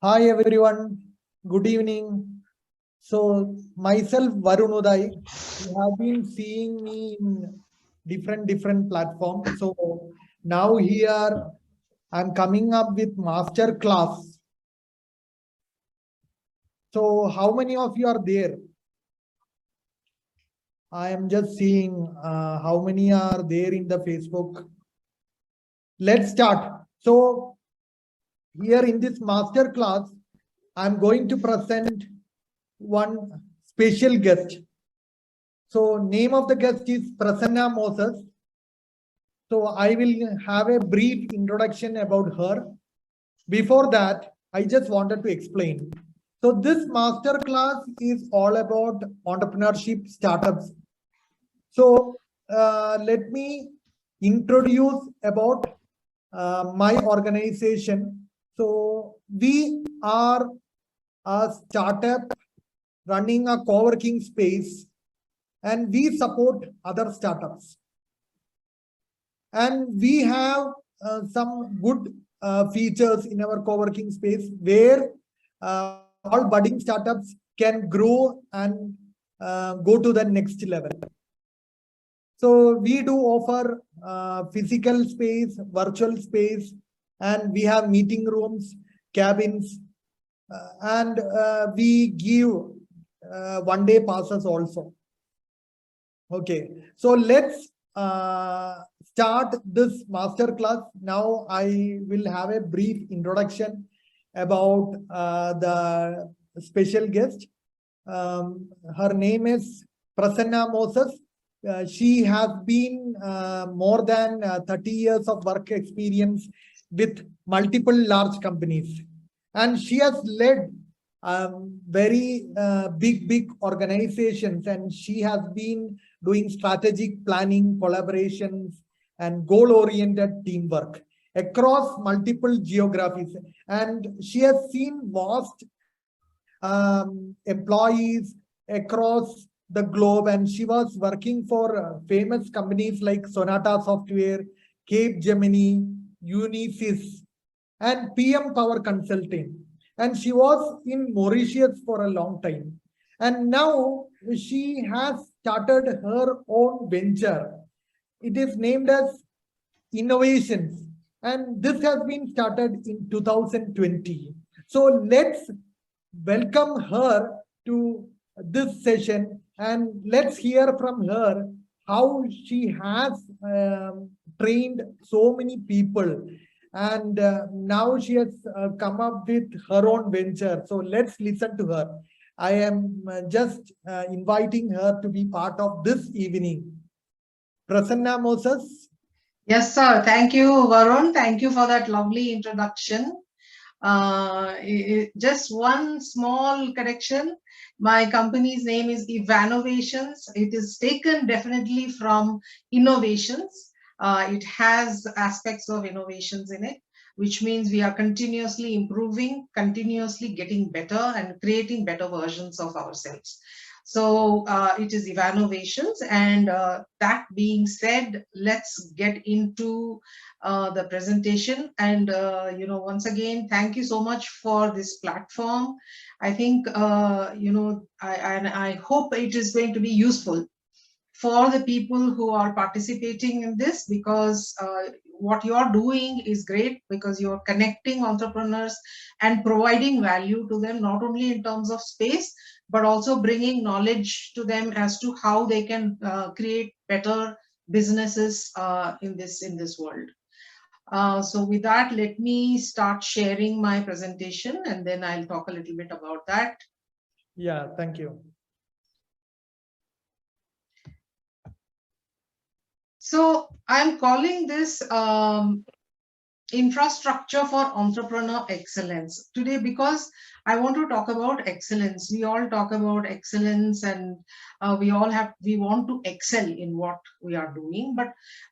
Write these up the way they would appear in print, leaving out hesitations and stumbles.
Hi everyone, good evening. So myself Varun Uday, you have been seeing me in different platforms. So now here I'm coming up with master class. So how many of you are there? I am just seeing how many are there in the Facebook. Let's start. So here in this master class, I'm going to present one special guest. So name of the guest is Prasanna Moses. So I will have a brief introduction about her. Before that, I just wanted to explain. So this master class is all about entrepreneurship startups. So let me introduce about my organization. So we are a startup running a co-working space, and we support other startups. And we have some good features in our co-working space where all budding startups can grow and go to the next level. So we do offer physical space, virtual space, and we have meeting rooms, cabins, and we give one-day passes also. Okay, so let's start this master class. Now I will have a brief introduction about the special guest. Her name is Prasanna Moses. She has been more than 30 years of work experience with multiple large companies. And she has led very big organizations, and she has been doing strategic planning, collaborations, and goal-oriented teamwork across multiple geographies. And she has seen vast employees across the globe, and she was working for famous companies like Sonata Software, Cape Gemini, Unisys, and PM Power Consulting. And she was in Mauritius for a long time. And now she has started her own venture. It is named as Innovations. And this has been started in 2020. So let's welcome her to this session, and let's hear from her how she has trained so many people, and now she has come up with her own venture. So let's listen to her. I am just inviting her to be part of this evening. Prasanna Moses. Yes, sir. Thank you, Varun. Thank you for that lovely introduction. Just one small correction. My company's name is Evannovations. It is taken definitely from innovations. It has aspects of innovations in it, which means we are continuously improving, continuously getting better, and creating better versions of ourselves. So it is Evannovations. And that being said, let's get into the presentation. And once again, thank you so much for this platform. I think I hope it is going to be useful for the people who are participating in this, because what you're doing is great, because you're connecting entrepreneurs and providing value to them, not only in terms of space, but also bringing knowledge to them as to how they can create better businesses in this world. So with that, let me start sharing my presentation, and then I'll talk a little bit about that. Yeah, thank you. So I'm calling this infrastructure for entrepreneur excellence today, because I want to talk about excellence. We all talk about excellence, and we want to excel in what we are doing. But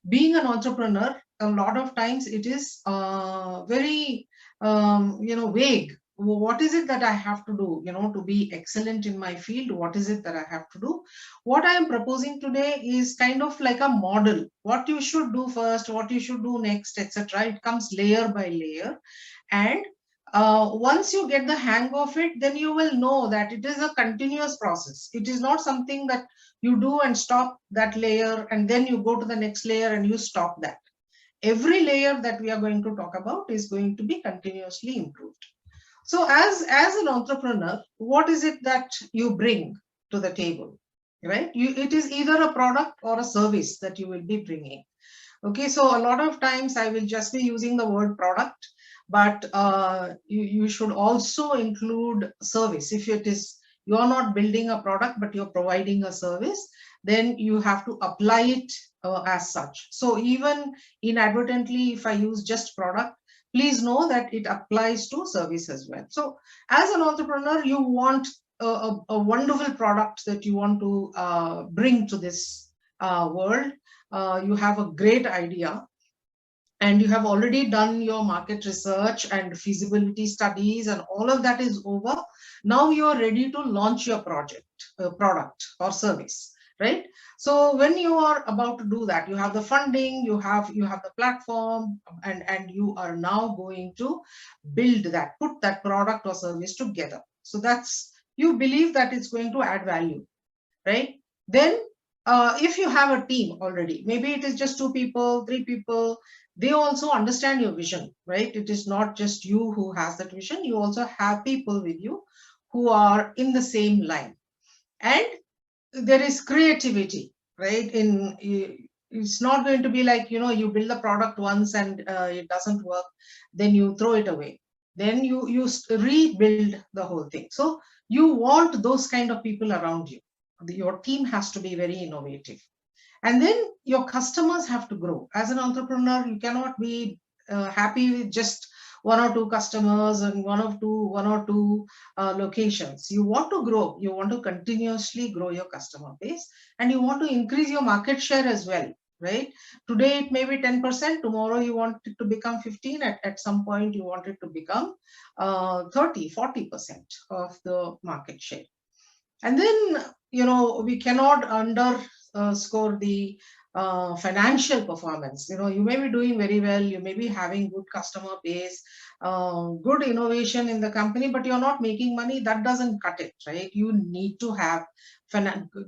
being an entrepreneur, a lot of times it is very vague. What is it that I have to do, to be excellent in my field? What is it that I have to do? What I am proposing today is kind of like a model. What you should do first, what you should do next, etc. It comes layer by layer. And Once you get the hang of it, then you will know that it is a continuous process. It is not something that you do and stop that layer and then you go to the next layer and you stop that. Every layer that we are going to talk about is going to be continuously improved. So as an entrepreneur, what is it that you bring to the table, right? It is either a product or a service that you will be bringing. Okay, so a lot of times I will just be using the word product, but you should also include service. If it is, you're not building a product, but you're providing a service, then you have to apply it as such. So even inadvertently, if I use just product, please know that it applies to service as well. So as an entrepreneur, you want a wonderful product that you want to bring to this world. You have a great idea and you have already done your market research and feasibility studies and all of that is over. Now you are ready to launch your product or service, right? So when you are about to do that, you have the funding, you have the platform, and you are now going to build that, put that product or service together. So that's, you believe that it's going to add value, right? Then if you have a team already, maybe it is just 2 people, 3 people, they also understand your vision, right? It is not just you who has that vision. You also have people with you who are in the same line. And there is creativity, right? It's not going to be like, you know, you build the product once and it doesn't work, then you throw it away. Then you rebuild the whole thing. So you want those kind of people around you. Your team has to be very innovative. And then your customers have to grow. As an entrepreneur, you cannot be happy with just 1 or 2 customers and one or two locations. You want to grow. You want to continuously grow your customer base, and you want to increase your market share as well, right? Today it may be 10%. Tomorrow you want it to become 15. At some point you want it to become 30, 40% of the market share. And then, you know, we cannot underscore the financial performance. You know, you may be doing very well, you may be having good customer base, good innovation in the company, but you're not making money. That doesn't cut it, right? You need to have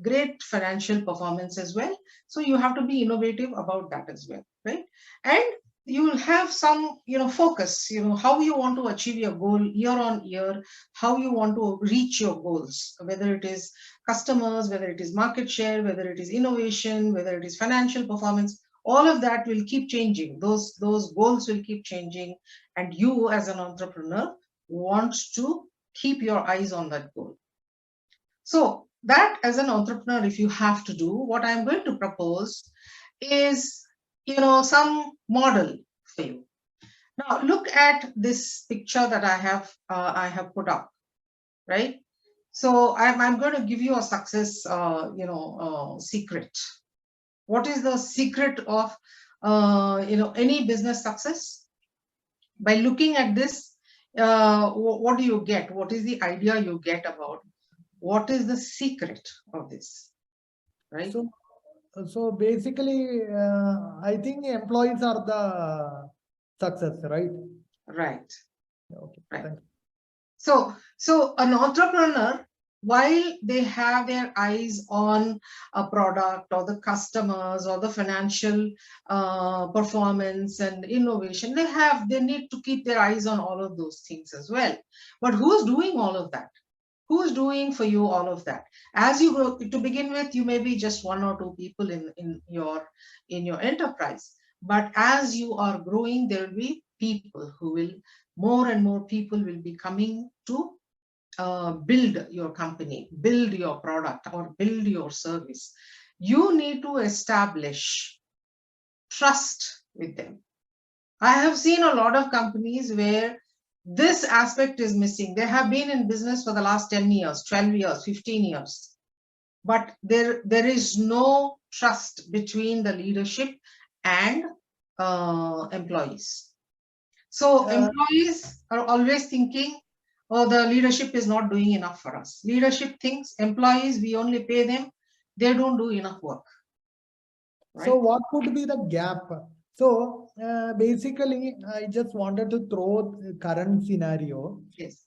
great financial performance as well. So you have to be innovative about that as well, right? And you will have some, you know, focus, you know, how you want to achieve your goal year on year, how you want to reach your goals, whether it is customers, whether it is market share, whether it is innovation, whether it is financial performance. All of that will keep changing. Those goals will keep changing, and you as an entrepreneur want to keep your eyes on that goal. So that, as an entrepreneur, if you have to do, what I'm going to propose is, you know, some model for you. Now look at this picture that I have put up, right? So I'm going to give you a success, secret. What is the secret of, any business success? By looking at this, what do you get? What is the idea you get about what is the secret of this, right? So basically, I think employees are the success, right? Right. Okay. Right. Thank you. So an entrepreneur, while they have their eyes on a product or the customers or the financial performance and innovation, they need to keep their eyes on all of those things as well. But who's doing all of that? Who's doing for you all of that? As you grow, to begin with, you may be just 1 or 2 people in your enterprise. But as you are growing, there will be people who will, more and more people will be coming to build your company, build your product, or build your service. You need to establish trust with them. I have seen a lot of companies where this aspect is missing. They have been in business for the last 10 years, 12 years, 15 years. But there is no trust between the leadership and employees. So employees are always thinking, oh, the leadership is not doing enough for us. Leadership thinks employees, we only pay them, they don't do enough work. Right? So what could be the gap? So basically, I just wanted to throw the current scenario. Yes.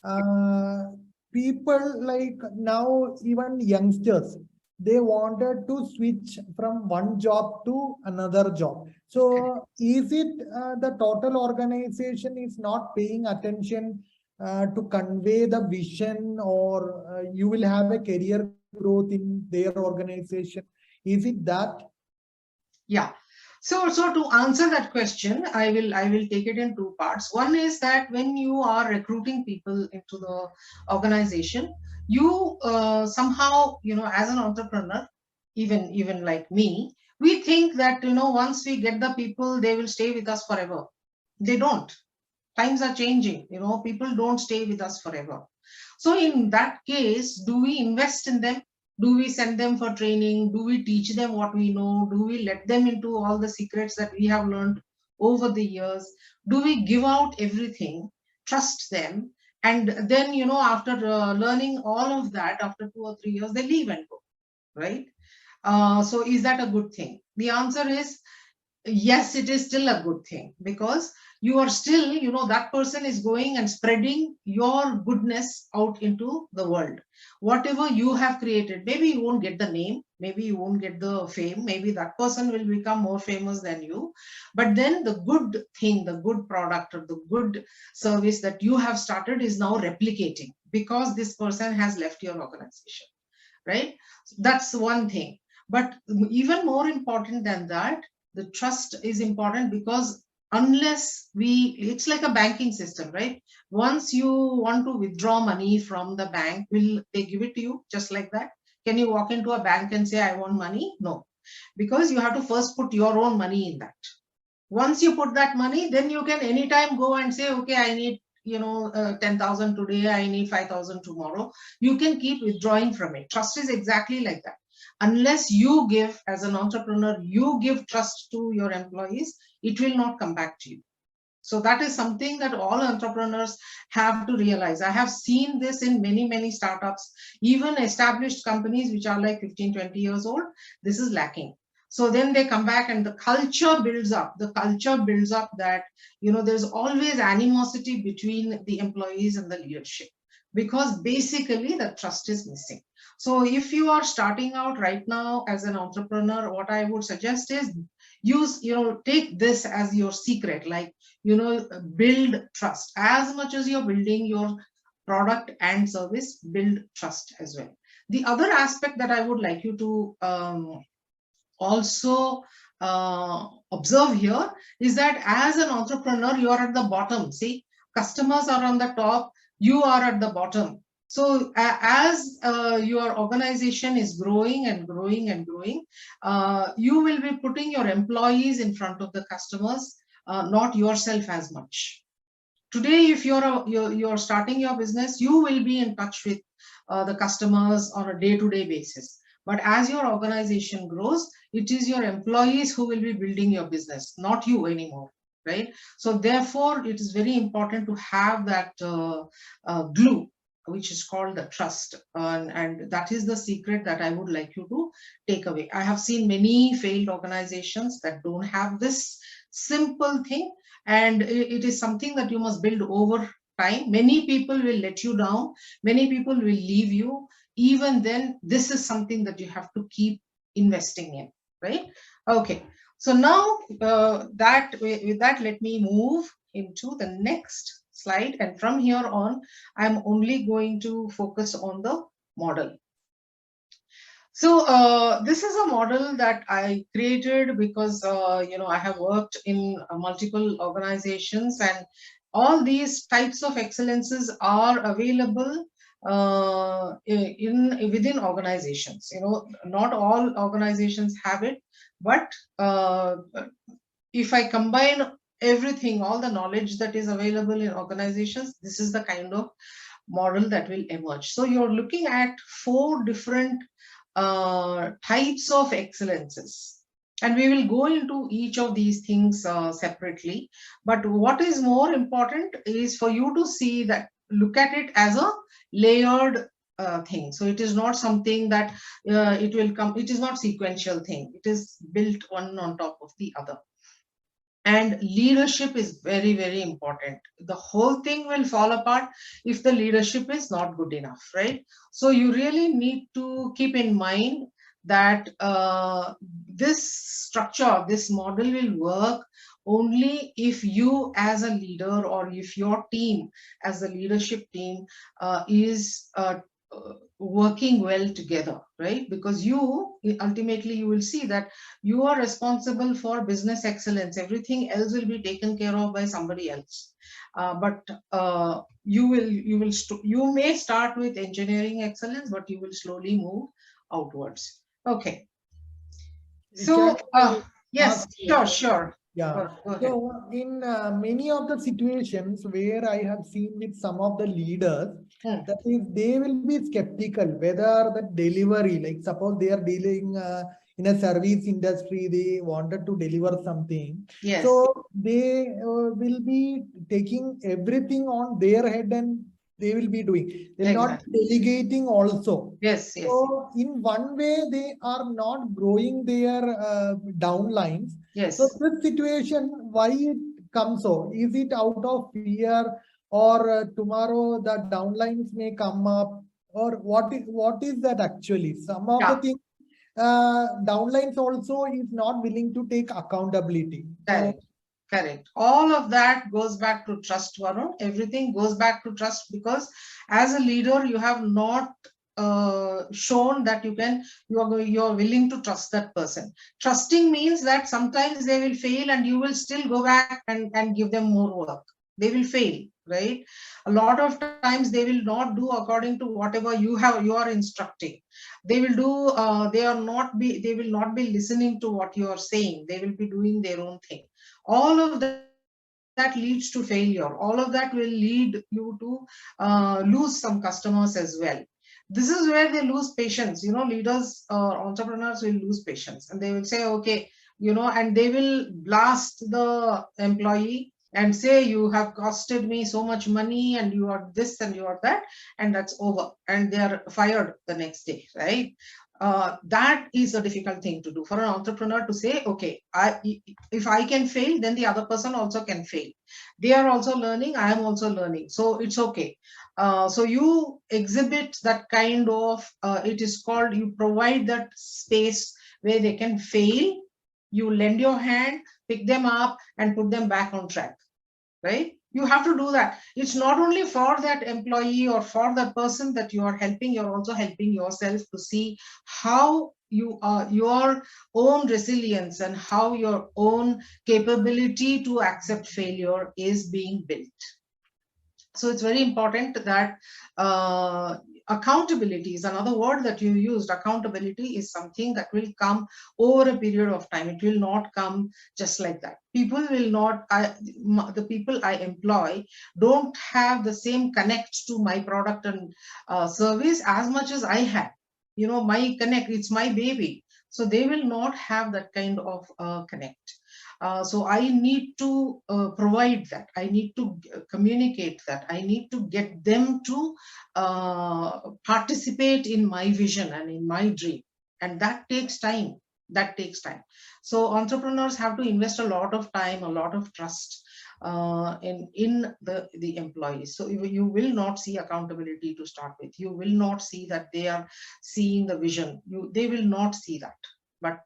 People like now, even youngsters, they wanted to switch from one job to another job. So is it the total organization is not paying attention to convey the vision, or you will have a career growth in their organization? Is it that? Yeah. So to answer that question, I will take it in two parts. One is that when you are recruiting people into the organization, you somehow, as an entrepreneur, even like me, we think that, once we get the people, they will stay with us forever. They don't. Times are changing. People don't stay with us forever. So in that case, do we invest in them? Do we send them for training? Do we teach them what we know? Do we let them into all the secrets that we have learned over the years? Do we give out everything, trust them, and then, after learning all of that, after 2 or 3 years, they leave and go, right? So is that a good thing? The answer is yes, it is still a good thing, because you are still, that person is going and spreading your goodness out into the world. Whatever you have created, maybe you won't get the name, maybe you won't get the fame, maybe that person will become more famous than you, but then the good thing, the good product, or the good service that you have started is now replicating because this person has left your organization, right? That's one thing. But even more important than that, the trust is important, because unless it's like a banking system, right? Once you want to withdraw money from the bank, will they give it to you just like that? Can you walk into a bank and say, I want money? No, because you have to first put your own money in that. Once you put that money, then you can anytime go and say, okay, I need 10,000 today, I need 5,000 tomorrow. You can keep withdrawing from it. Trust is exactly like that. Unless you give, as an entrepreneur, you give trust to your employees, it will not come back to you. So that is something that all entrepreneurs have to realize. I have seen this in many, many startups, even established companies which are like 15, 20 years old. This is lacking. So then they come back and the culture builds up. The culture builds up that, there's always animosity between the employees and the leadership, because basically the trust is missing. So if you are starting out right now as an entrepreneur, what I would suggest is take this as your secret, like, build trust. As much as you're building your product and service, build trust as well. The other aspect that I would like you to also observe here is that as an entrepreneur, you are at the bottom. See, customers are on the top, you are at the bottom. So as your organization is growing and growing and growing, you will be putting your employees in front of the customers, not yourself as much. Today, if you're starting your business, you will be in touch with the customers on a day-to-day basis. But as your organization grows, it is your employees who will be building your business, not you anymore, right? So therefore, it is very important to have that glue, which is called the trust. And that is the secret that I would like you to take away. I have seen many failed organizations that don't have this simple thing, and it is something that you must build over time. Many people will let you down, many people will leave you. Even then, this is something that you have to keep investing in, right? Okay, so now with that, let me move into the next slide, and from here on I'm only going to focus on the model. So this is a model that I created because I have worked in multiple organizations, and all these types of excellences are available within organizations. Not all organizations have it, but if I combine everything, all the knowledge that is available in organizations, this is the kind of model that will emerge. So you're looking at 4 different types of excellences, and we will go into each of these things separately. But what is more important is for you to see that, look at it as a layered thing. So it is not something that it is not sequential thing. It is built one on top of the other. And leadership is very, very important. The whole thing will fall apart if the leadership is not good enough, right? So you really need to keep in mind that this structure, this model will work only if you as a leader, or if your team as a leadership team is working well together, right? Because you ultimately, you will see that you are responsible for business excellence. Everything else will be taken care of by somebody else. But you may start with engineering excellence, but you will slowly move outwards. Okay. Can So I yes, ask sure, sure. Yeah. Go ahead. So in many of the situations where I have seen with some of the leaders, Hmm. that is, they will be skeptical whether the delivery, like suppose they are dealing in a service industry, they wanted to deliver something. Yes. So they will be taking everything on their head and they will be doing. They'll not Exactly. delegating also. Yes, yes. So in one way, they are not growing their downlines. Yes. So this situation, why it comes so? Is it out of fear, or tomorrow the downlines may come up, or what is that actually? Some of the things, downlines also is not willing to take accountability. So Correct. Correct. All of that goes back to trust, Varun. Everything goes back to trust, because as a leader, you have not shown that you're willing to trust that person. Trusting means that sometimes they will fail and you will still go back and give them more work. They will fail, right? A lot of times they will not do according to whatever you are instructing. They will do they will not be listening to what you are saying. They will be doing their own thing. All of that leads to failure. All of that will lead you to lose some customers as well. This is where they lose patience. Leaders or entrepreneurs will lose patience, and they will say, okay, and they will blast the employee and say, you have costed me so much money, and you are this and you are that, and that's over, and they are fired the next day, right? That is a difficult thing to do for an entrepreneur, to say, okay, if I can fail, then the other person also can fail. They are also learning, I am also learning, so it's okay. So you exhibit that kind of, it is called, you provide that space where they can fail. You lend your hand, pick them up, and put them back on track, right? You have to do that. It's not only for that employee or for that person that you are helping, you're also helping yourself to see how your own resilience and how your own capability to accept failure is being built. So it's very important that accountability is another word that you used. Accountability is something that will come over a period of time. It will not come just like that. People will not, the people I employ don't have the same connect to my product and service as much as I have. My connect, it's my baby. So they will not have that kind of connect. So I need to provide that. I need to communicate that. I need to get them to participate in my vision and in my dream. And that takes time. That takes time. So entrepreneurs have to invest a lot of time, a lot of trust in the employees. So you will not see accountability to start with. You will not see that they are seeing the vision. They will not see that. But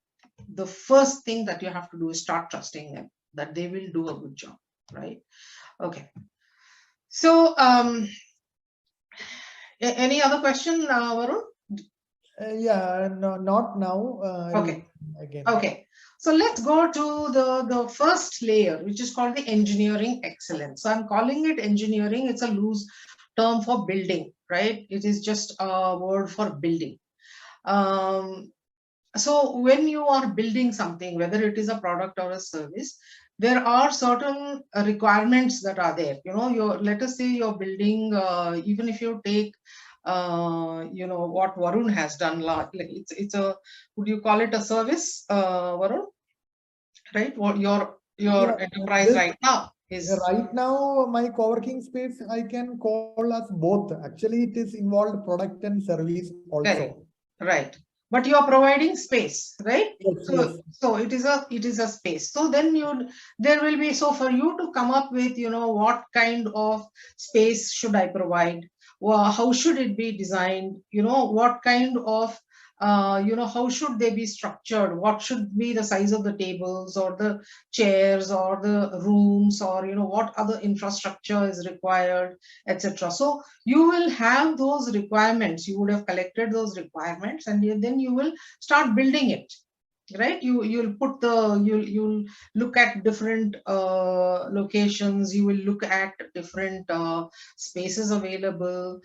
the first thing that you have to do is start trusting them that they will do a good job, right? Okay. So any other question, Varun? yeah, no, not now. Okay. Again. Okay. So let's go to the first layer, which is called the engineering excellence. So I'm calling it engineering. It's a loose term for building, right? It is just a word for building. So when you are building something, whether it is a product or a service, there are certain requirements that are there. Let us say you're building, even if you take, what Varun has done, like it's a, would you call it a service, Varun? Right? What your Yeah, enterprise this right now is. right now, my co-working space, I can call us both. Actually, it is involved product and service Correct. also. Right. but you are providing space, right? Yes, So yes. so it is a space. So then there will be, so for you to come up with, what kind of space should I provide, how should it be designed, what kind of how should they be structured, what should be the size of the tables or the chairs or the rooms, or what other infrastructure is required, etc. So you will have those requirements, you would have collected those requirements, and then you will start building it, right? You'll look at different locations, you will look at different spaces available,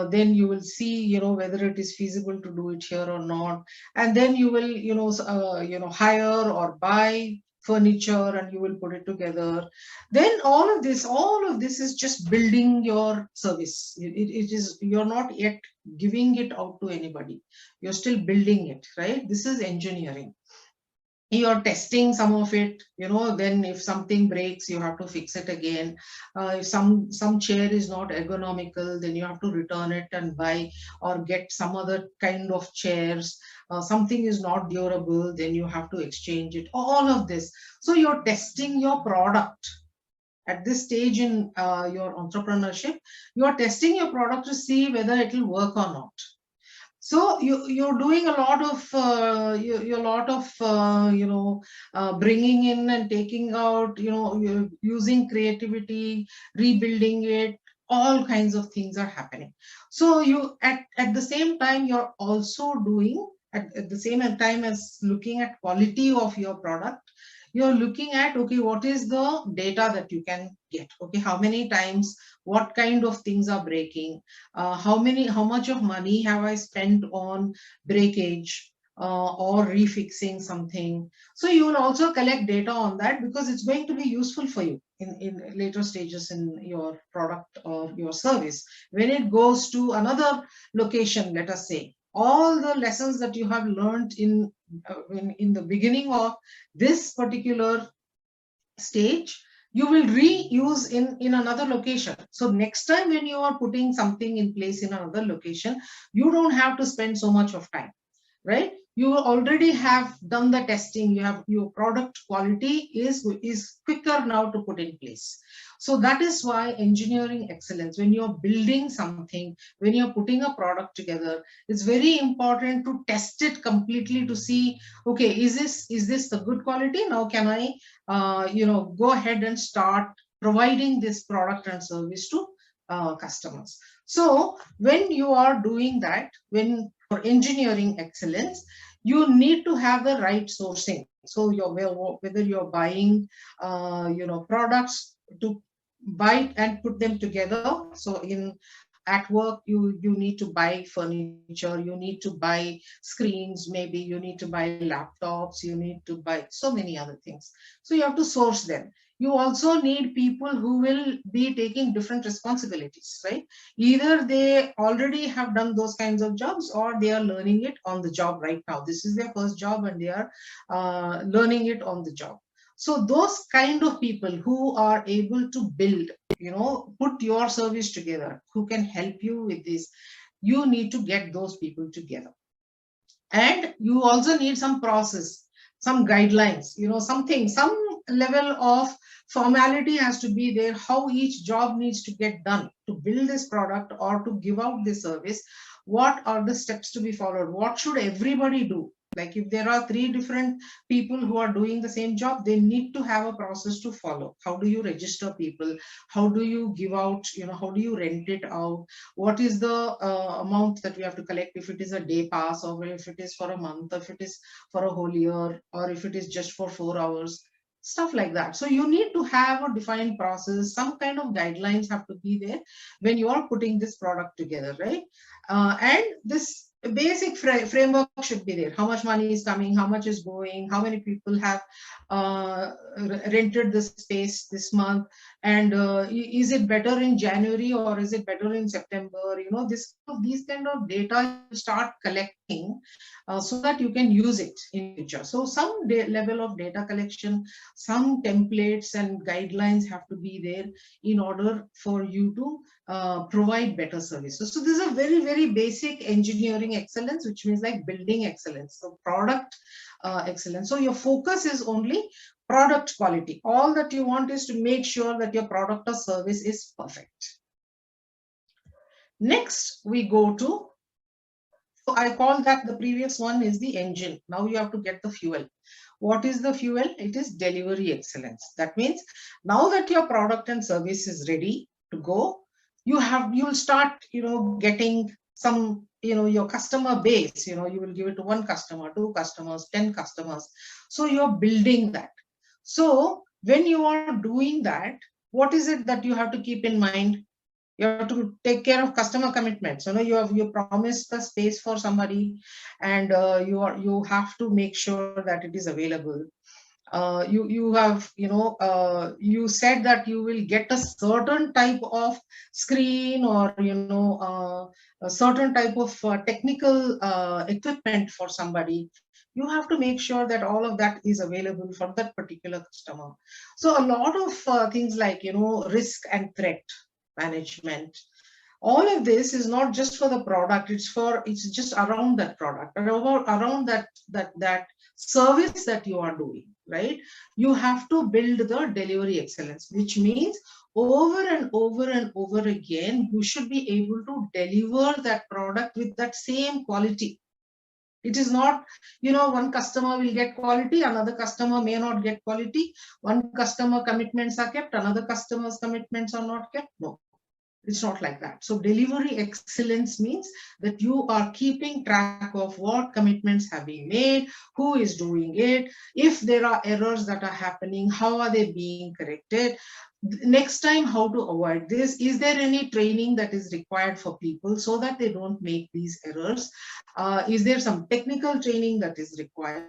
then you will see whether it is feasible to do it here or not, and then you will hire or buy furniture and you will put it together. Then all of this is just building your service. It is, you're not yet giving it out to anybody, you're still building it, right? This is engineering. You're testing some of it, then if something breaks you have to fix it again. If some chair is not ergonomical, then you have to return it and buy or get some other kind of chairs. Something is not durable, then you have to exchange it, all of this. So you're testing your product at this stage in your entrepreneurship. You're testing your product to see whether it will work or not. So you're doing a lot of bringing in and taking out, you're using creativity, rebuilding it, all kinds of things are happening. So you at the same time you're also doing, at the same time as looking at quality of your product, you're looking at, okay, what is the data that you can get, okay, how many times, what kind of things are breaking, how much of money have I spent on breakage, or refixing something. So you will also collect data on that, because it's going to be useful for you in later stages in your product or your service. When it goes to another location, let us say, all the lessons that you have learned in the beginning of this particular stage, you will reuse in another location. So next time when you are putting something in place in another location, you don't have to spend so much of time, right? You already have done the testing, you have, your product quality is quicker now to put in place. So that is why engineering excellence, when you're building something, when you're putting a product together, it's very important to test it completely to see, okay, is this the good quality? Now can I go ahead and start providing this product and service to customers. So when you are doing that, when for engineering excellence, you need to have the right sourcing. So whether you're buying products to buy and put them together. So at work, you need to buy furniture, you need to buy screens, maybe you need to buy laptops, you need to buy so many other things. So you have to source them. You also need people who will be taking different responsibilities, right? Either they already have done those kinds of jobs, or they are learning it on the job right now. This is their first job and they are learning it on the job. So those kind of people who are able to build, put your service together, who can help you with this, you need to get those people together. And you also need some process, some guidelines, some level of formality has to be there, how each job needs to get done to build this product or to give out this service. What are the steps to be followed? What should everybody do? Like if there are 3 different people who are doing the same job, they need to have a process to follow. How do you register people? How do you give out, how do you rent it out? What is the amount that we have to collect, if it is a day pass, or if it is for a month, if it is for a whole year, or if it is just for 4 hours, stuff like that. So you need to have a defined process, some kind of guidelines have to be there when you are putting this product together, right? And this basic framework should be there. How much money is coming, how much is going, how many people have rented this space this month, and is it better in January or is it better in September? These kind of data you start collecting so that you can use it in future. So some level of data collection, some templates and guidelines have to be there in order for you to provide better services. So this is a very, very basic engineering having excellence, which means like building excellence. So product excellence. So your focus is only product quality. All that you want is to make sure that your product or service is perfect. Next, we go to, so I call that the previous one is the engine. Now you have to get the fuel. What is the fuel? It is delivery excellence. That means now that your product and service is ready to go, you'll start, getting some, your customer base, you will give it to 1 customer, 2 customers, 10 customers. So you're building that. So when you are doing that, what is it that you have to keep in mind? You have to take care of customer commitments. You promised the space for somebody, and you have to make sure that it is available. You said that you will get a certain type of screen, or a certain type of technical equipment for somebody. You have to make sure that all of that is available for that particular customer. So a lot of things like risk and threat management, all of this is not just for the product, it's just around that product, around that service that you are doing, right? You have to build the delivery excellence, which means over and over and over again you should be able to deliver that product with that same quality. It is not, one customer will get quality, another customer may not get quality. One customer commitments are kept, another customer's commitments are not kept. No, it's not like that. So delivery excellence means that you are keeping track of what commitments have been made, who is doing it, if there are errors that are happening, how are they being corrected, next time how to avoid this, is there any training that is required for people so that they don't make these errors, is there some technical training that is required,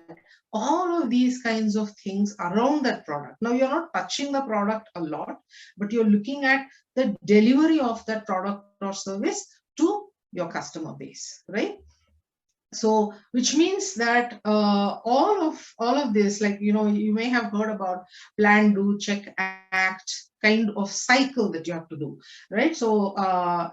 all of these kinds of things around that product. Now you're not touching the product a lot, but you're looking at the delivery of that product or service to your customer base, right? So which means that all of this, like you may have heard about plan, do, check, act kind of cycle that you have to do, right? So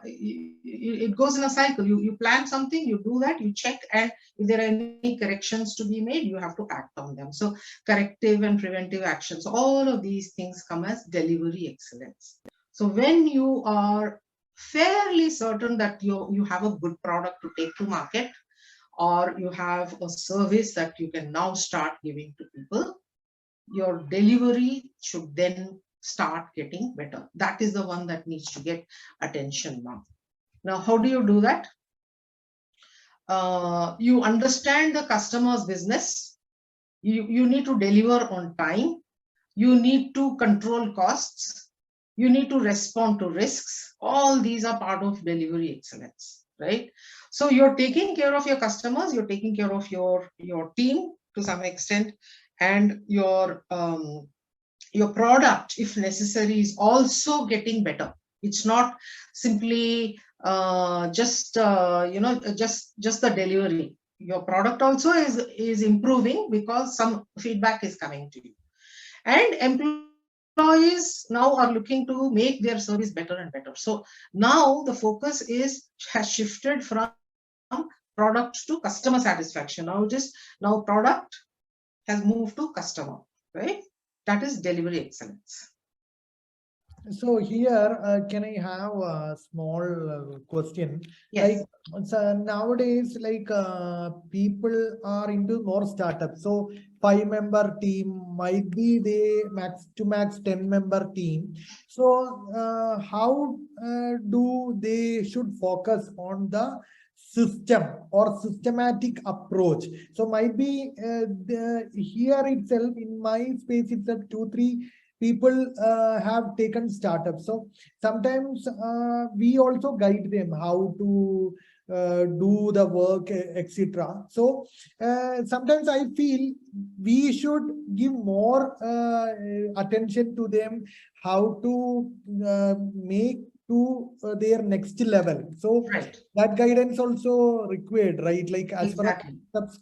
it goes in a cycle. You plan something, you do that, you check, and if there are any corrections to be made, you have to act on them. So corrective and preventive actions, all of these things come as delivery excellence. So when you are fairly certain that you have a good product to take to market, or you have a service that you can now start giving to people, your delivery should then start getting better. That is the one that needs to get attention now. Now, how do you do that? You understand the customer's business. You need to deliver on time. You need to control costs. You need to respond to risks. All these are part of delivery excellence, right? So you're taking care of your customers, you're taking care of your team to some extent, and your product, if necessary, is also getting better. It's not simply just the delivery. Your product also is improving because some feedback is coming to you, and employees now are looking to make their service better and better. So now the focus has shifted from product to customer satisfaction. Now product has moved to customer, right? That is delivery excellence. So here, can I have a small question? Yes. Like, so nowadays, like people are into more startups. So 5-member team might be the max 10-member team. So how do they should focus on the system or systematic approach? So might be here itself in my space itself 2-3 people have taken startups. So sometimes we also guide them how to do the work, etc. So sometimes I feel we should give more attention to them, how to make to their next level. So right. that guidance also required, right? Like as exactly. far as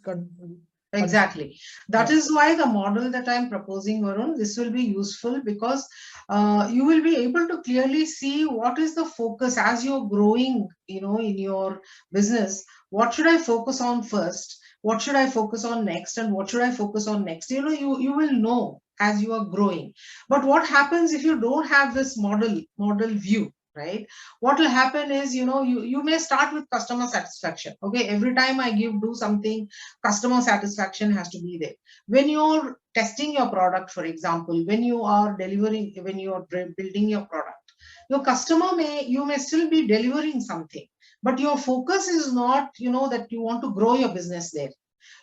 Exactly. That is why the model that I'm proposing, Varun, this will be useful because you will be able to clearly see what is the focus as you're growing, in your business. What should I focus on first? What should I focus on next? And what should I focus on next? You will know as you are growing. But what happens if you don't have this model view? Right, what will happen is you may start with customer satisfaction. Okay, every time I do something, customer satisfaction has to be there. When you're testing your product, for example, when you are delivering, when you are building your product, your customer you may still be delivering something, but your focus is not that you want to grow your business there.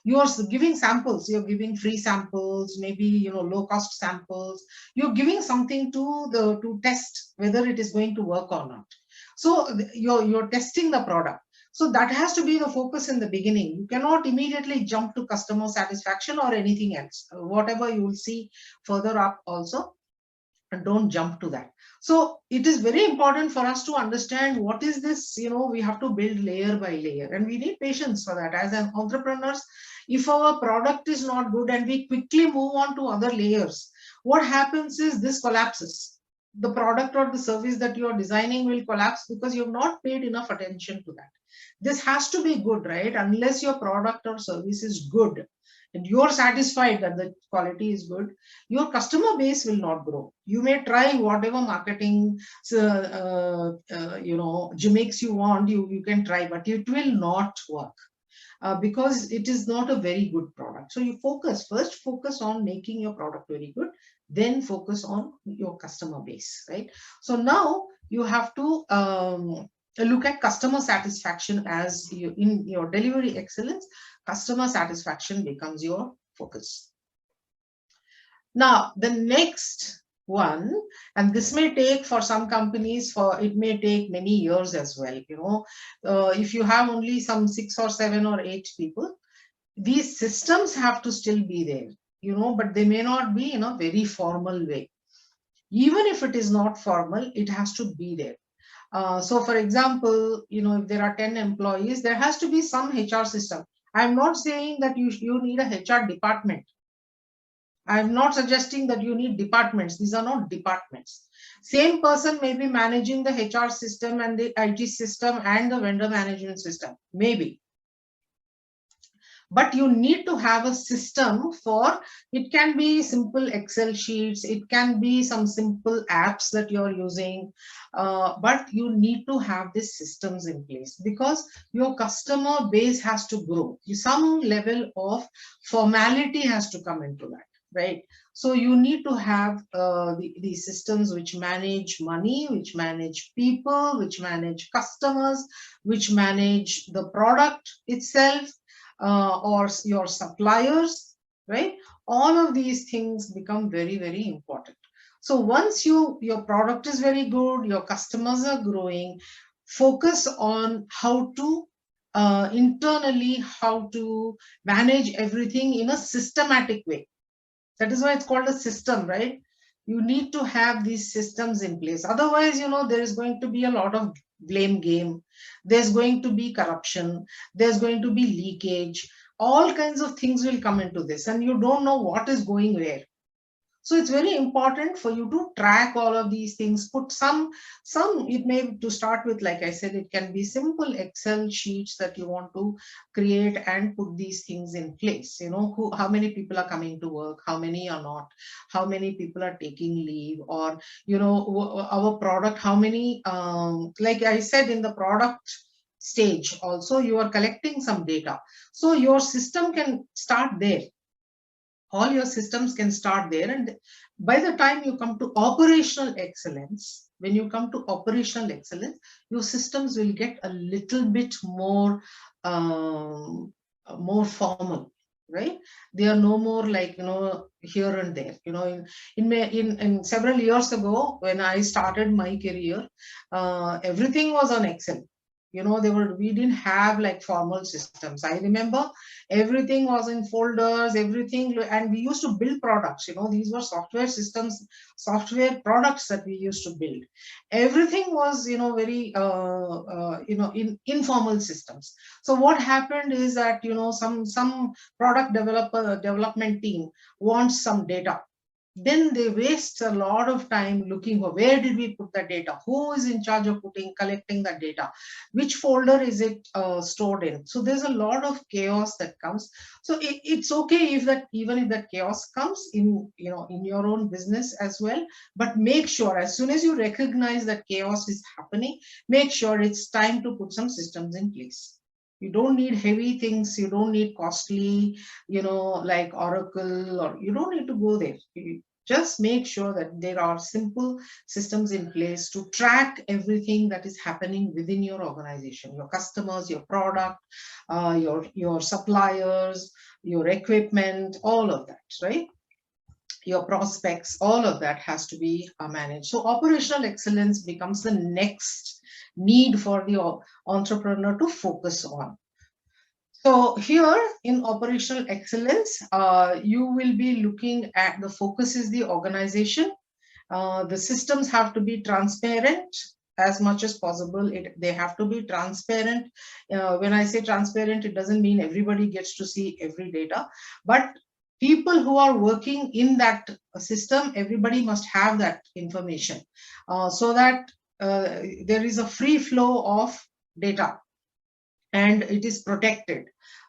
You are giving samples, you're giving free samples, maybe low cost samples. You're giving something to test whether it is going to work or not. So you're testing the product. So that has to be the focus in the beginning. You cannot immediately jump to customer satisfaction or anything else. Whatever you will see further up also, and don't jump to that. So it is very important for us to understand what is this, we have to build layer by layer, and we need patience for that. As an entrepreneurs, if our product is not good and we quickly move on to other layers, what happens is this collapses. The product or the service that you are designing will collapse because you have not paid enough attention to that. This has to be good, right? Unless your product or service is good and you're satisfied that the quality is good, your customer base will not grow. You may try whatever marketing gimmicks you want, you can try, but it will not work because it is not a very good product. So you first focus on making your product very good, then focus on your customer base, right? So now you have to look at customer satisfaction as in your delivery excellence. Customer satisfaction becomes your focus. Now, the next one, and this may take for some companies, it may take many years as well. If you have only some 6 or 7 or 8 people, these systems have to still be there, but they may not be in a very formal way. Even if it is not formal, it has to be there. So for example, if there are 10 employees, there has to be some HR system. I'm not saying that you need a HR department. I'm not suggesting that you need departments. These are not departments. Same person may be managing the HR system and the IT system and the vendor management system, maybe. But you need to have a system for, it can be simple Excel sheets, it can be some simple apps that you're using, but you need to have these systems in place because your customer base has to grow. Some level of formality has to come into that, right? So you need to have these systems which manage money, which manage people, which manage customers, which manage the product itself, or your suppliers, right? All of these things become very, very important. So once your product is very good, your customers are growing, focus on how to internally, how to manage everything in a systematic way. That is why it's called a system, right? You need to have these systems in place. Otherwise, there is going to be a lot of blame game. There's going to be corruption. There's going to be leakage. All kinds of things will come into this, and you don't know what is going where. So it's very important for you to track all of these things. Put some, it may, to start with, like I said, it can be simple Excel sheets that you want to create and put these things in place. How many people are coming to work, how many are not, how many people are taking leave, or, our product, how many, like I said, in the product stage also, you are collecting some data. So your system can start there. All your systems can start there, and by the time you come to operational excellence, when you come to operational excellence, your systems will get a little bit more formal, right? They are no more like here and there. In several years ago, when I started my career, everything was on Excel. You know, we didn't have like formal systems. I remember everything was in folders, everything, and we used to build products. You know, these were software systems, software products that we used to build. Everything was, you know, very, in informal systems. So what happened is that, you know, some product development team wants some data. Then they waste a lot of time looking for where did we put the data, who is in charge of collecting the data, which folder is it stored in. So there's a lot of chaos that comes. So it's okay if that, even if that chaos comes in, you know, in your own business as well, but make sure as soon as you recognize that chaos is happening, make sure it's time to put some systems in place. You don't need heavy things, you don't need costly, you know, like Oracle, or you don't need to go there. You just make sure that there are simple systems in place to track everything that is happening within your organization, your customers, your product, your suppliers, your equipment, all of that, right? Your prospects, all of that has to be managed. So operational excellence becomes the next need for the entrepreneur to focus on. So here in operational excellence, you will be looking at, the focus is the organization. The systems have to be transparent as much as possible. They have to be transparent. When I say transparent, it doesn't mean everybody gets to see every data, but people who are working in that system, everybody must have that information, so that there is a free flow of data and it is protected.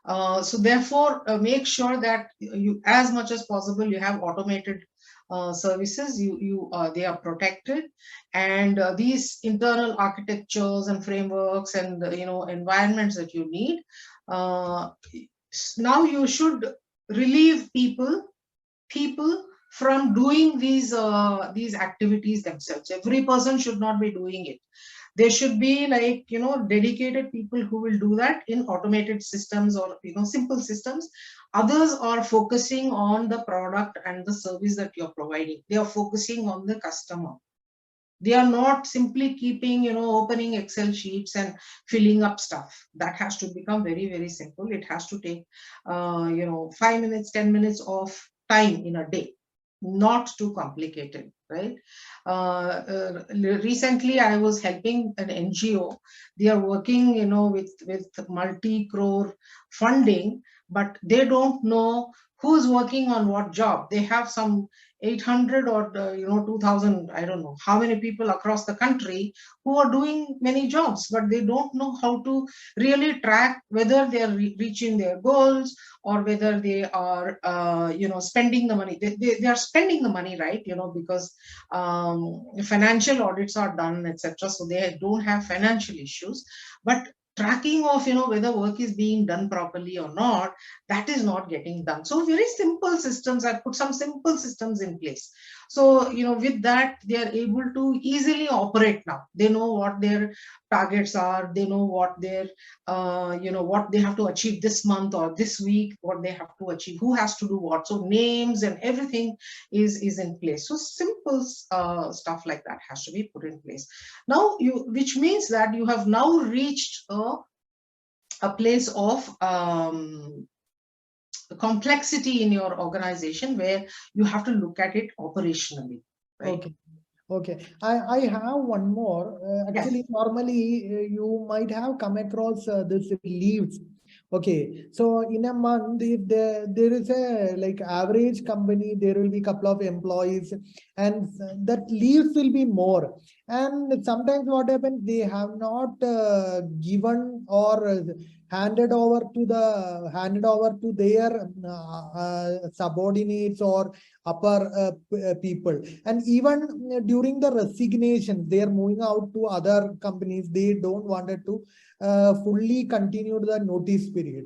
So therefore, make sure that you, as much as possible, you have automated services. They are protected, and these internal architectures and frameworks and environments that you need. Now you should relieve people from doing these activities themselves. Every person should not be doing it. There should be, like, dedicated people who will do that in automated systems or simple systems. Others are focusing on the product and the service that you're providing. They are focusing on the customer. They are not simply keeping, opening Excel sheets and filling up stuff. That has to become very, very simple. It has to take 5 minutes, 10 minutes of time in a day. Not too complicated, right? Recently, I was helping an NGO. They are working, with multi-crore funding, but they don't know who's working on what job. They have some 800 or 2000, I don't know how many people across the country who are doing many jobs, but they don't know how to really track whether they are reaching their goals, or whether they are spending the money. They are spending the money, right? Because financial audits are done, etc. So they don't have financial issues, but tracking of whether work is being done properly or not, that is not getting done. So very simple systems. I put some simple systems in place. So with that, they are able to easily operate now. They know what their targets are. They know what their what they have to achieve this month or this week, what they have to achieve, who has to do what. So names and everything is in place. So simple stuff like that has to be put in place now, which means that you have now reached a place of complexity in your organization where you have to look at it operationally, right? Okay. I have one more. Actually, yes. Normally you might have come across this leaves. Okay, so in a month, if there is a like average company, there will be a couple of employees, and that leaves will be more. And sometimes what happens, they have not given or handed over to their subordinates or upper people. And even during the resignation, they are moving out to other companies. They don't wanted to fully continue the notice period.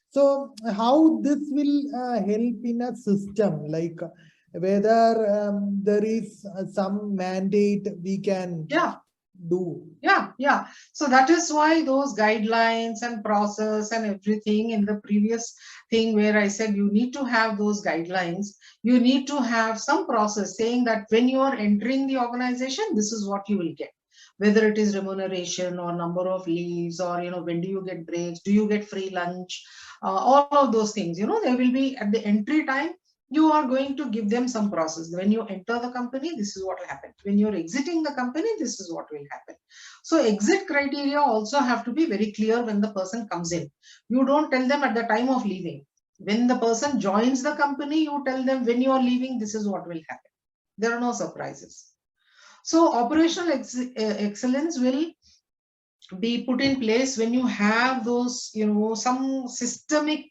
So how this will help in a system, like whether there is some mandate we can do? Yeah. So that is why those guidelines and process and everything in the previous thing where I said you need to have those guidelines, you need to have some process saying that when you are entering the organization, this is what you will get. whether it is remuneration or number of leaves, or when do you get breaks, do you get free lunch, all of those things. There will be at the entry time, you are going to give them some process. When you enter the company, this is what will happen. When you're exiting the company, this is what will happen. So exit criteria also have to be very clear when the person comes in. You don't tell them at the time of leaving. When the person joins the company, you tell them when you are leaving, this is what will happen. There are no surprises. So operational excellence will be put in place when you have those, some systemic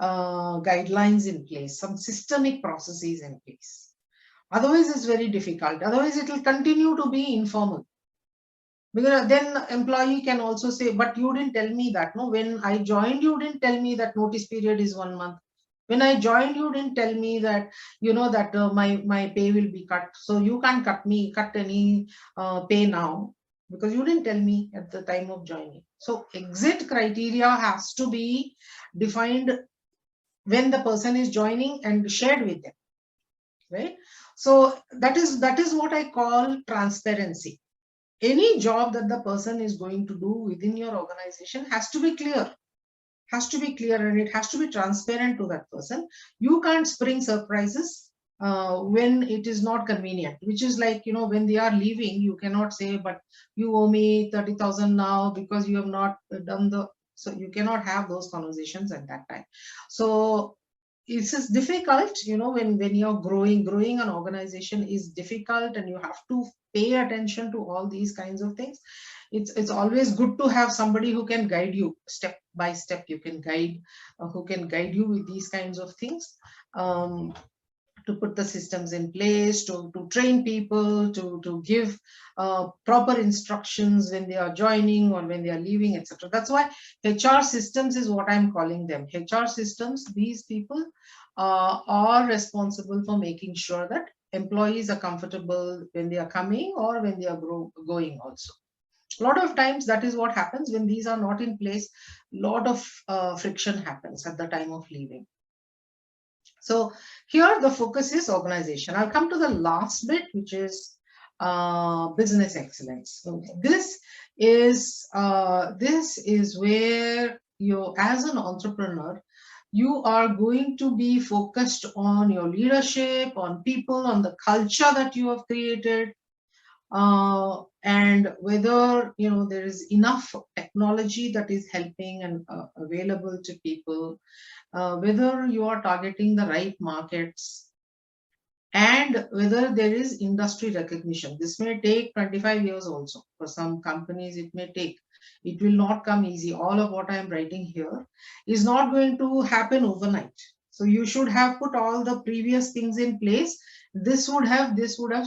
guidelines in place, some systemic processes in place. Otherwise, it's very difficult. Otherwise, it will continue to be informal. Because then employee can also say, but you didn't tell me that. No, when I joined, you didn't tell me that notice period is 1 month. When I joined, you didn't tell me that, that my pay will be cut. So you can't cut any pay now, because you didn't tell me at the time of joining. So exit criteria has to be defined when the person is joining and shared with them, right? So that is what I call transparency. Any job that the person is going to do within your organization has to be clear. And it has to be transparent to that person. You can't spring surprises when it is not convenient, which is like, when they are leaving, you cannot say, but you owe me 30,000 now because you have not done so you cannot have those conversations at that time. So it's just difficult, when you're growing an organization is difficult, and you have to pay attention to all these kinds of things. It's always good to have somebody who can guide you step by step. Who can guide you with these kinds of things, to put the systems in place, to train people, to give proper instructions when they are joining or when they are leaving, etc. That's why HR systems is what I'm calling them. HR systems, these people are responsible for making sure that employees are comfortable when they are coming or when they are going also. A lot of times that is what happens when these are not in place. A lot of friction happens at the time of leaving. So here the focus is organization. I'll come to the last bit, which is business excellence. So this is where you, as an entrepreneur, you are going to be focused on your leadership, on people, on the culture that you have created, and whether there is enough technology that is helping and available to people, whether you are targeting the right markets, and whether there is industry recognition. This may take 25 years also. For some companies, it may take. It will not come easy. All of what I am writing here is not going to happen overnight. So you should have put all the previous things in place. This would have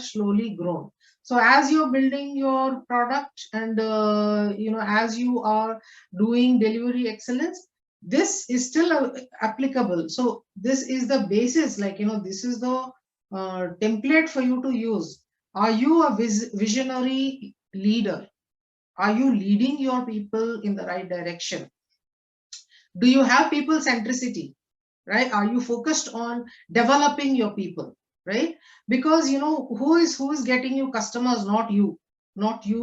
slowly grown. So as you're building your product, and as you are doing delivery excellence, this is still applicable. So this is the basis, like this is the template for you to use. Are you a visionary leader? Are you leading your people in the right direction? Do you have people centricity, right? Are you focused on developing your people, right? Because who is getting you customers? Not you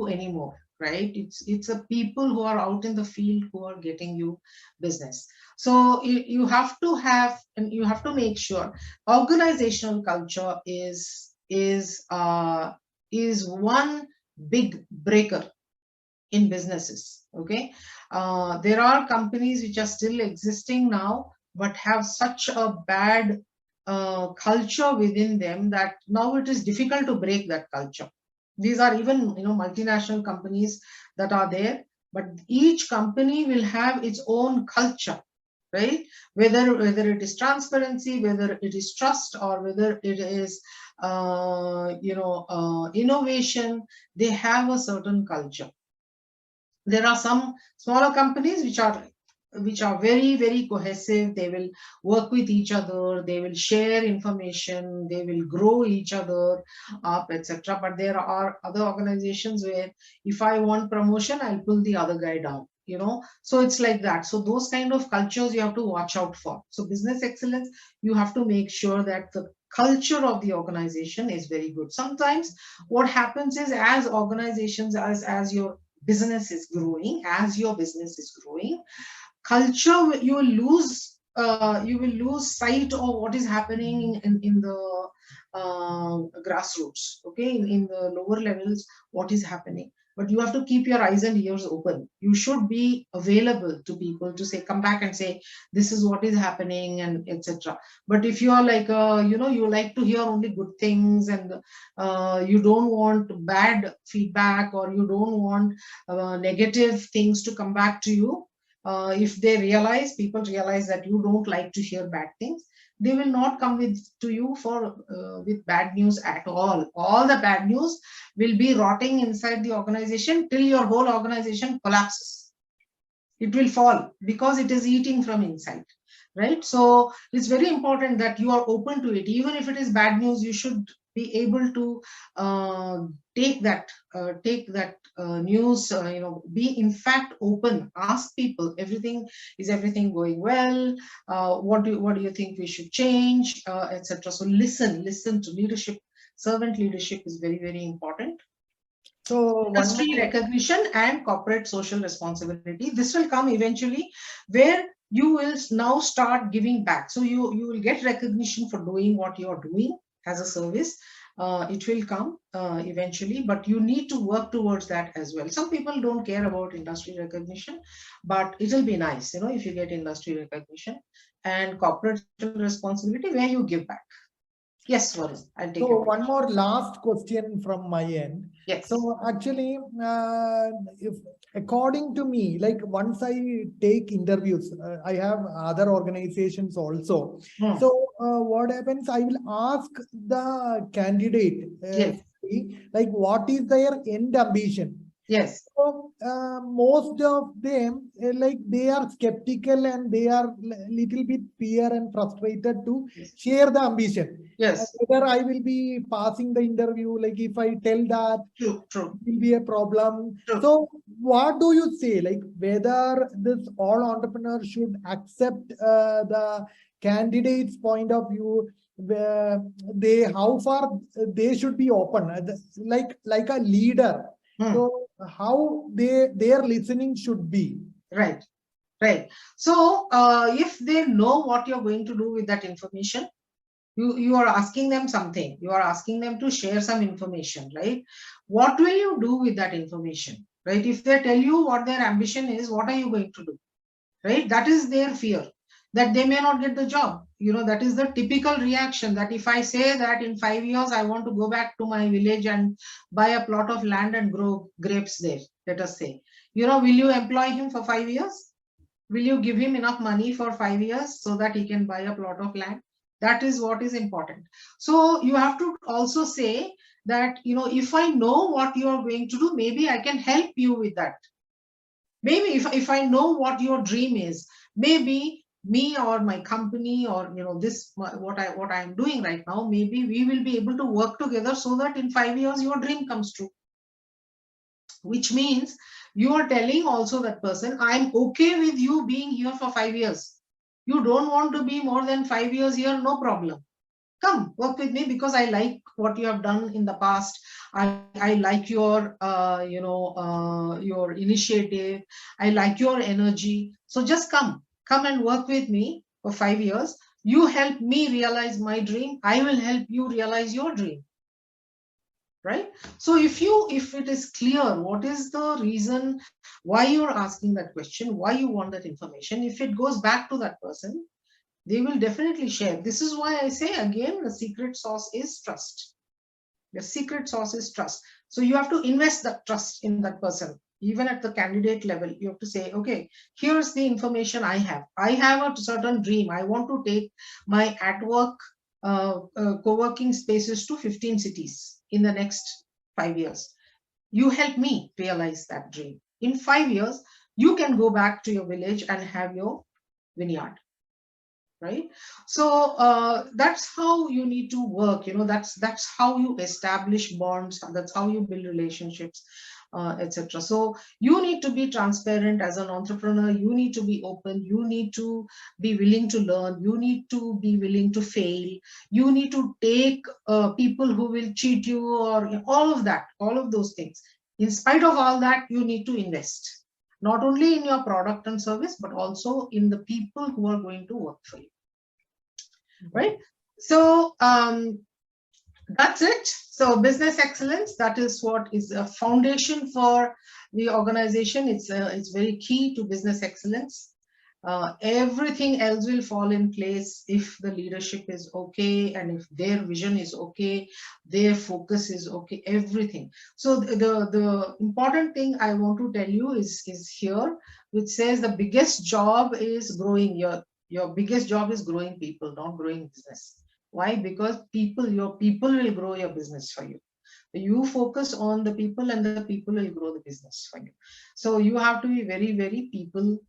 anymore, right? It's a people who are out in the field who are getting you business. So you have to have, and you have to make sure organizational culture is one big breaker in businesses. Okay, there are companies which are still existing now but have such a bad culture within them that now it is difficult to break that culture. These are even multinational companies that are there, but each company will have its own culture, right? Whether it is transparency, whether it is trust, or whether it is innovation, they have a certain culture. There are some smaller companies which are very, very cohesive. They will work with each other, they will share information, they will grow each other up, etc. But there are other organizations where if I want promotion, I'll pull the other guy down, so it's like that. So those kind of cultures you have to watch out for. So business excellence, you have to make sure that the culture of the organization is very good. Sometimes what happens is, as organizations, as your business is growing, culture, you will lose sight of what is happening in the grassroots, okay, in the lower levels, what is happening. But you have to keep your eyes and ears open. You should be available to people to say, come back and say, this is what is happening, and etc. But if you are like, you like to hear only good things, and you don't want bad feedback, or you don't want negative things to come back to you, if people realize that you don't like to hear bad things, they will not come to you with bad news at all. All the bad news will be rotting inside the organization till your whole organization collapses. It will fall because it is eating from inside, right? So it's very important that you are open to it. Even if it is bad news, you should be able to take that news, be in fact open, ask people, is everything going well, what do you think we should change, etc. So listen to leadership. Servant leadership is very, very important. So industry recognition and corporate social responsibility, this will come eventually, where you will now start giving back. So you will get recognition for doing what you are doing as a service. It will come eventually, but you need to work towards that as well. Some people don't care about industry recognition, but it will be nice, if you get industry recognition. And corporate responsibility, where you give back. Yes, Varun, I'll take so one more last question from my end. Yes. So actually, if according to me, like once I take interviews, I have other organizations also. So what happens? I will ask the candidate, Yes. like what is their end ambition. Yes. So most of them, like they are skeptical and they are little bit fear and frustrated to share the ambition. Yes. Whether I will be passing the interview, like if I tell that, True. it will be a problem. True. So what do you say, like whether this all entrepreneurs should accept the candidate's point of view, where how far they should be open, like a leader. So how their listening should be. Right. So if they know what you're going to do with that information, you are asking them something, you are asking them to share some information, right? What will you do with that information, right? If they tell you what their ambition is, what are you going to do, right? That is their fear, that they may not get the job. That is the typical reaction, that if I say that in 5 years I want to go back to my village and buy a plot of land and grow grapes there, let us say, will you employ him for 5 years? Will you give him enough money for 5 years so that he can buy a plot of land? That is what is important. So you have to also say that, if I know what you are going to do, maybe I can help you with that. Maybe if I know what your dream is, maybe me or my company, or what I am doing right now, maybe we will be able to work together so that in 5 years your dream comes true. Which means you are telling also that person, I'm okay with you being here for 5 years. You don't want to be more than 5 years here, no problem. Come work with me, because I like what you have done in the past. I like your your initiative. I like your energy. So just come and work with me for 5 years. You help me realize my dream. I will help you realize your dream. Right? So if it is clear what is the reason why you're asking that question, why you want that information, if it goes back to that person, they will definitely share. This is why I say again, the secret sauce is trust. The secret sauce is trust. So you have to invest that trust in that person. Even at the candidate level, you have to say, okay, here's the information I have. I have a certain dream. I want to take my at-work co-working spaces to 15 cities in the next 5 years. You help me realize that dream. In 5 years, you can go back to your village and have your vineyard. Right? So that's how you need to work. That's how you establish bonds. That's how you build relationships. etc. So you need to be transparent as an entrepreneur. You need to be open. You need to be willing to learn. You need to be willing to fail. You need to take people who will cheat you, or all of that, all of those things. In spite of all that, you need to invest, not only in your product and service, but also in the people who are going to work for you. Right? So that's it. So business excellence, that is what is a foundation for the organization. It's very key to business excellence. Everything else will fall in place if the leadership is okay, and if their vision is okay, their focus is okay, everything. So the important thing I want to tell you is here, which says the biggest job is growing your biggest job is growing people, not growing business. Why? Because your people will grow your business for you. You focus on the people, and the people will grow the business for you. So you have to be very, very people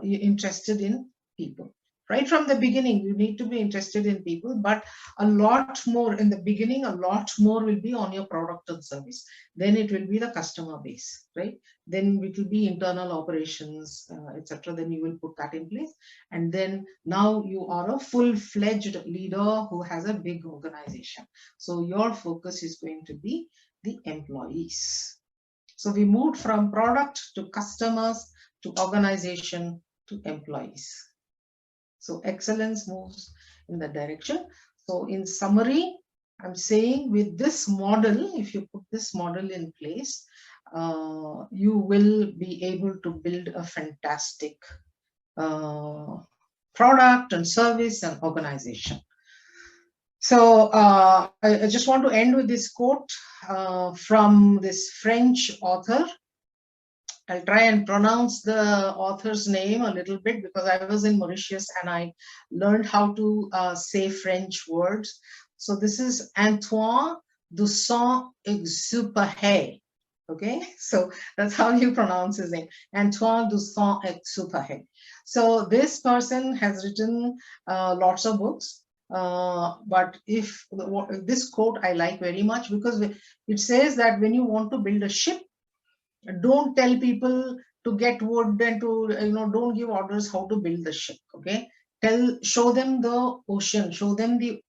interested in people. Right from the beginning, you need to be interested in people, but a lot more in the beginning, a lot more will be on your product and service. Then it will be the customer base, right? Then it will be internal operations, etc. Then you will put that in place. And then now you are a full-fledged leader who has a big organization. So your focus is going to be the employees. So we moved from product to customers to organization to employees. So excellence moves in that direction. So in summary, I'm saying with this model, if you put this model in place, you will be able to build a fantastic product and service and organization. So I just want to end with this quote from this French author. I'll try and pronounce the author's name a little bit, because I was in Mauritius and I learned how to say French words. So this is Antoine de Saint-Exupéry. Okay, so that's how you pronounce his name, Antoine de Saint-Exupéry. So this person has written lots of books. But if this quote I like very much, because it says that when you want to build a ship, don't tell people to get wood and to, don't give orders how to build the ship. Okay, show them the ocean, show them the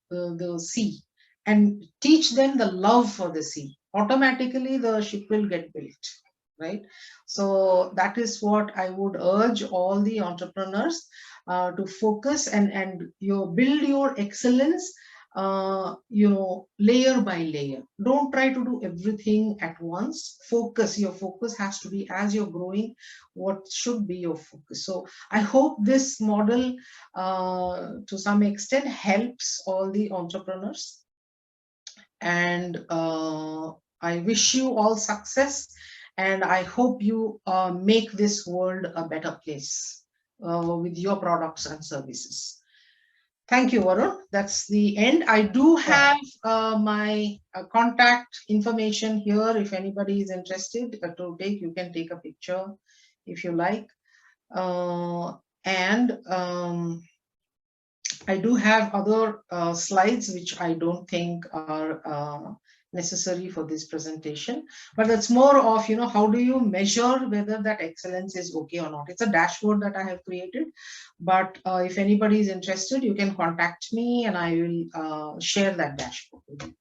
sea, and teach them the love for the sea. Automatically the ship will get built, right? So that is what I would urge all the entrepreneurs to focus and build your excellence, layer by layer. Don't try to do everything at once. Your focus has to be, as you're growing, what should be your focus. So I hope this model to some extent helps all the entrepreneurs, and I wish you all success, and I hope you make this world a better place with your products and services. Thank you, Varun. That's the end. I do have my contact information here. If anybody is interested to take, you can take a picture if you like. I do have other slides which I don't think are necessary for this presentation, but that's more of, how do you measure whether that excellence is okay or not. It's a dashboard that I have created, but if anybody is interested, you can contact me and I will share that dashboard with you.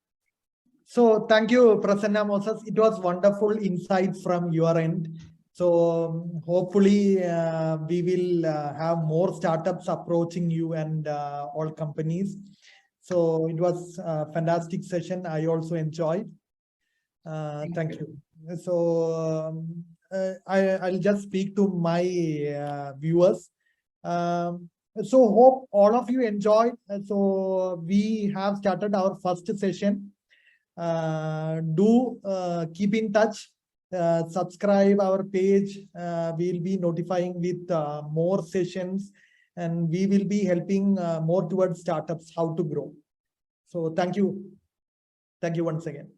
So thank you, Prasanna Moses. It was wonderful insights from your end. So hopefully we will have more startups approaching you and all companies. So it was a fantastic session. I also enjoyed. Thank you. So I'll just speak to my viewers. So hope all of you enjoyed. So we have started our first session. Do keep in touch. Subscribe our page. We'll be notifying with more sessions, and we will be helping more towards startups how to grow. So thank you once again.